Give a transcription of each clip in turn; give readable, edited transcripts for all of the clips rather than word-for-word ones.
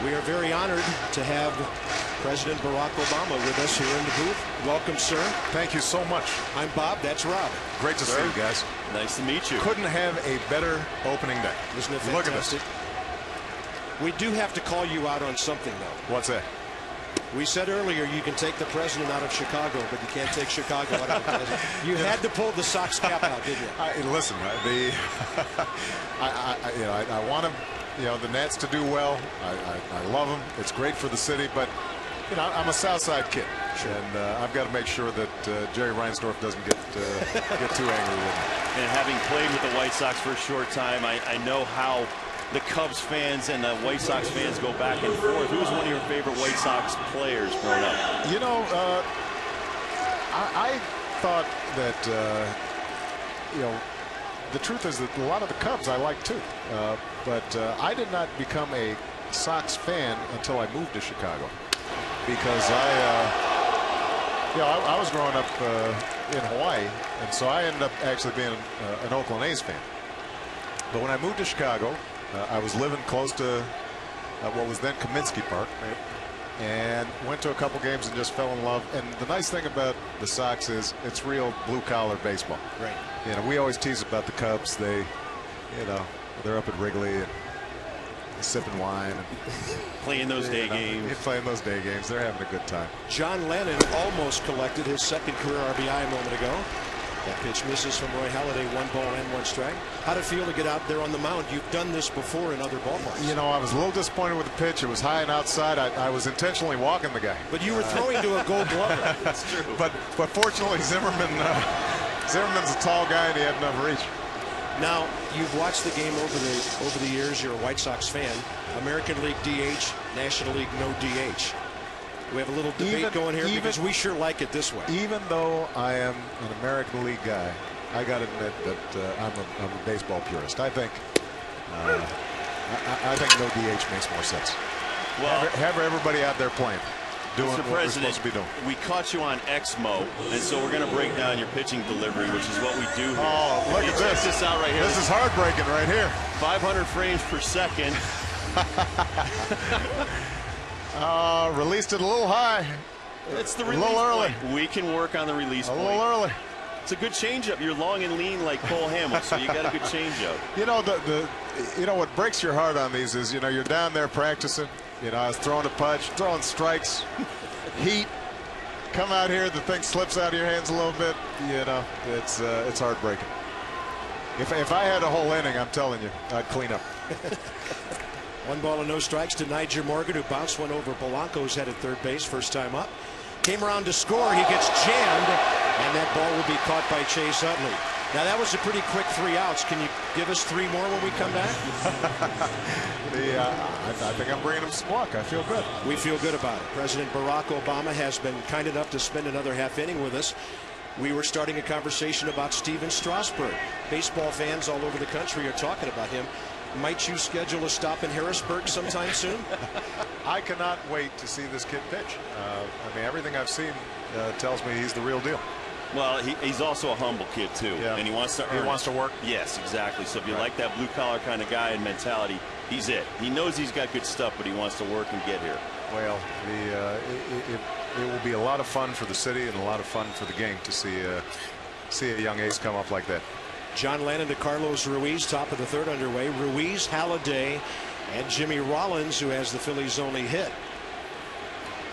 We are very honored to have President Barack Obama with us here in the booth. Welcome, sir. Thank you so much. I'm Bob. That's Rob. Great to see you guys. Nice to meet you. Couldn't have a better opening day. Isn't it fantastic? Look at this. We do have to call you out on something, though. What's that? We said earlier you can take the president out of Chicago, but you can't take Chicago out of the president. You had to pull the Sox cap out, didn't you? Listen, I want them, the Nats to do well. I love them. It's great for the city, but I'm a South Side kid, and I've got to make sure that Jerry Reinsdorf doesn't get too angry with me. And having played with the White Sox for a short time, I know how the Cubs fans and the White Sox fans go back and forth. Who was one of your favorite White Sox players growing up? I thought that the truth is that a lot of the Cubs I like too, but I did not become a Sox fan until I moved to Chicago, because I was growing up in Hawaii, and so I ended up actually being an Oakland A's fan. But when I moved to Chicago, I was living close to what was then Comiskey Park, and went to a couple games and just fell in love. And the nice thing about the Sox is it's real blue-collar baseball. Right. We always tease about the Cubs. They're up at Wrigley and sipping wine and playing those day games. Playing those day games. They're having a good time. John Lennon almost collected his second career RBI a moment ago. That pitch misses from Roy Halladay. 1 ball and 1 strike. How'd it feel to get out there on the mound? You've done this before in other ballparks. I was a little disappointed with the pitch. It was high and outside. I was intentionally walking the guy. But you were throwing to a Gold Glover. That's true. But fortunately, Zimmerman's a tall guy and he had enough reach. Now, you've watched the game over the years. You're a White Sox fan. American League DH, National League no DH. We have a little debate going here because we sure like it this way. Even though I am an American League guy, I got to admit that I'm a baseball purist. I think no DH makes more sense. Well, have everybody out there playing, doing Mr. what we're President, supposed to be doing. We caught you on Exmo, and so we're going to break down your pitching delivery, which is what we do here. Oh, look at this! Check this out right here. This is heartbreaking right here. 500 frames per second. Released it a little high. It's the release a little early. Point. We can work on the release point. A little early. It's a good changeup. You're long and lean like Cole Hamel, so you got a good changeup. What breaks your heart on these is you're down there practicing. I was throwing a punch, throwing strikes, heat. Come out here, the thing slips out of your hands a little bit. It's heartbreaking. If I had a whole inning, I'm telling you, I'd clean up. 1 ball and no strikes to Niger Morgan, who bounced one over Polanco's head at third base, first time up. Came around to score. He gets jammed, and that ball will be caught by Chase Utley. Now, that was a pretty quick 3 outs. Can you give us 3 more when we come back? I think I'm bringing him some luck. I feel good. We feel good about it. President Barack Obama has been kind enough to spend another half inning with us. We were starting a conversation about Steven Strasburg. Baseball fans all over the country are talking about him. Might you schedule a stop in Harrisburg sometime soon? I cannot wait to see this kid pitch. Everything I've seen tells me he's the real deal. Well, he's also a humble kid too, and he wants to earn. He wants to work. Yes, exactly. So if you like that blue collar kind of guy and mentality, he's it. He knows he's got good stuff, but he wants to work and get here. Well, it will be a lot of fun for the city and a lot of fun for the game to see a young ace come up like that. John Lennon to Carlos Ruiz, top of the 3rd underway. Ruiz, Halladay, and Jimmy Rollins, who has the Phillies' only hit.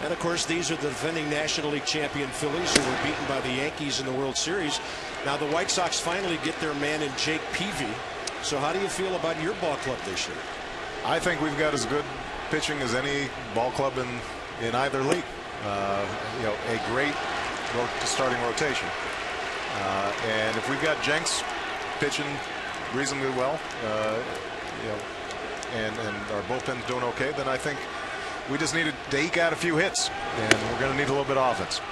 And of course, these are the defending National League champion Phillies, who were beaten by the Yankees in the World Series. Now the White Sox finally get their man in Jake Peavy. So how do you feel about your ball club this year? I think we've got as good pitching as any ball club in either league. A great starting rotation. And if we've got Jenks pitching reasonably well, and our bullpen's doing okay, then I think we just need to eke out a few hits, and we're going to need a little bit of offense.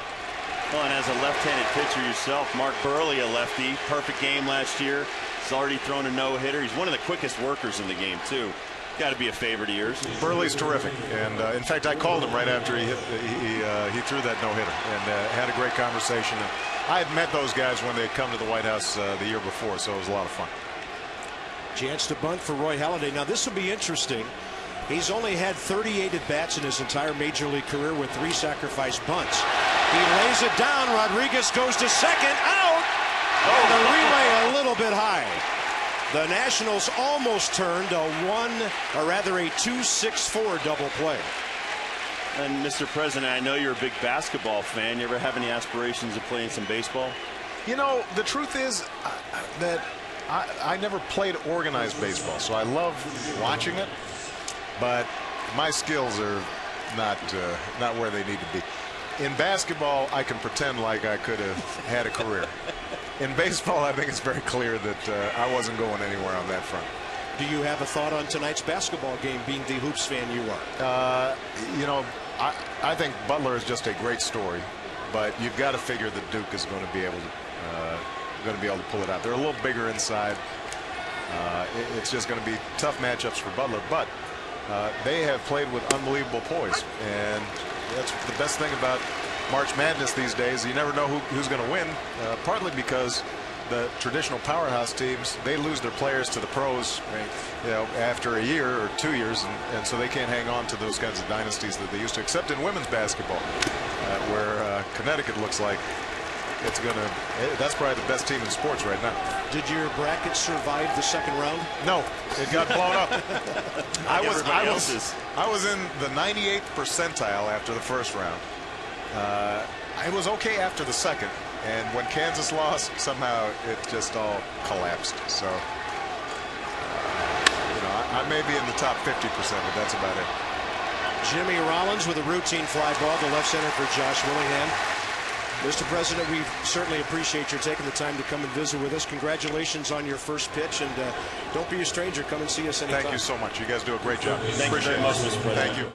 Well, and as a left-handed pitcher yourself, Mark Burley, a lefty, perfect game last year. He's already thrown a no-hitter. He's one of the quickest workers in the game too. Got to be a favorite of yours. Burley's terrific, and in fact, I called him right after he threw that no-hitter, and had a great conversation. And I had met those guys when they had come to the White House the year before, so it was a lot of fun. Chance to bunt for Roy Halladay. Now this will be interesting. He's only had 38 at-bats in his entire major league career with 3 sacrifice bunts. He lays it down. Rodriguez goes to second. Out. Oh, the relay a little bit high. The Nationals almost turned a 2-6-4 double play. And Mr. President, I know you're a big basketball fan. You ever have any aspirations of playing some baseball? You know, the truth is that I never played organized baseball, so I love watching it, but my skills are not where they need to be. In basketball, I can pretend like I could have had a career. In baseball, I think it's very clear that I wasn't going anywhere on that front. Do you have a thought on tonight's basketball game, being the hoops fan you are? You know, I think Butler is just a great story, but you've got to figure that Duke is going to be able to pull it out. They're a little bigger inside. It's just going to be tough matchups for Butler, but they have played with unbelievable poise, and that's the best thing about March Madness these days. You never know who's going to win, partly because the traditional powerhouse teams, they lose their players to the pros, you know, after a year or 2 years, and so they can't hang on to those kinds of dynasties that they used to, except in women's basketball, where Connecticut looks like that's probably the best team in sports right now. Did your bracket survive the second round? No, it got blown up. I was in the 98th percentile after the first round. I was okay after the second, and when Kansas lost, somehow it just all collapsed. So, you know, I may be in the top 50%, but that's about it. Jimmy Rollins with a routine fly ball to left center for Josh Willingham. Mr. President, we certainly appreciate your taking the time to come and visit with us. Congratulations on your first pitch, and don't be a stranger. Come and see us anytime. Thank you so much. You guys do a great job. Thank you very much, Mr. President. Thank you.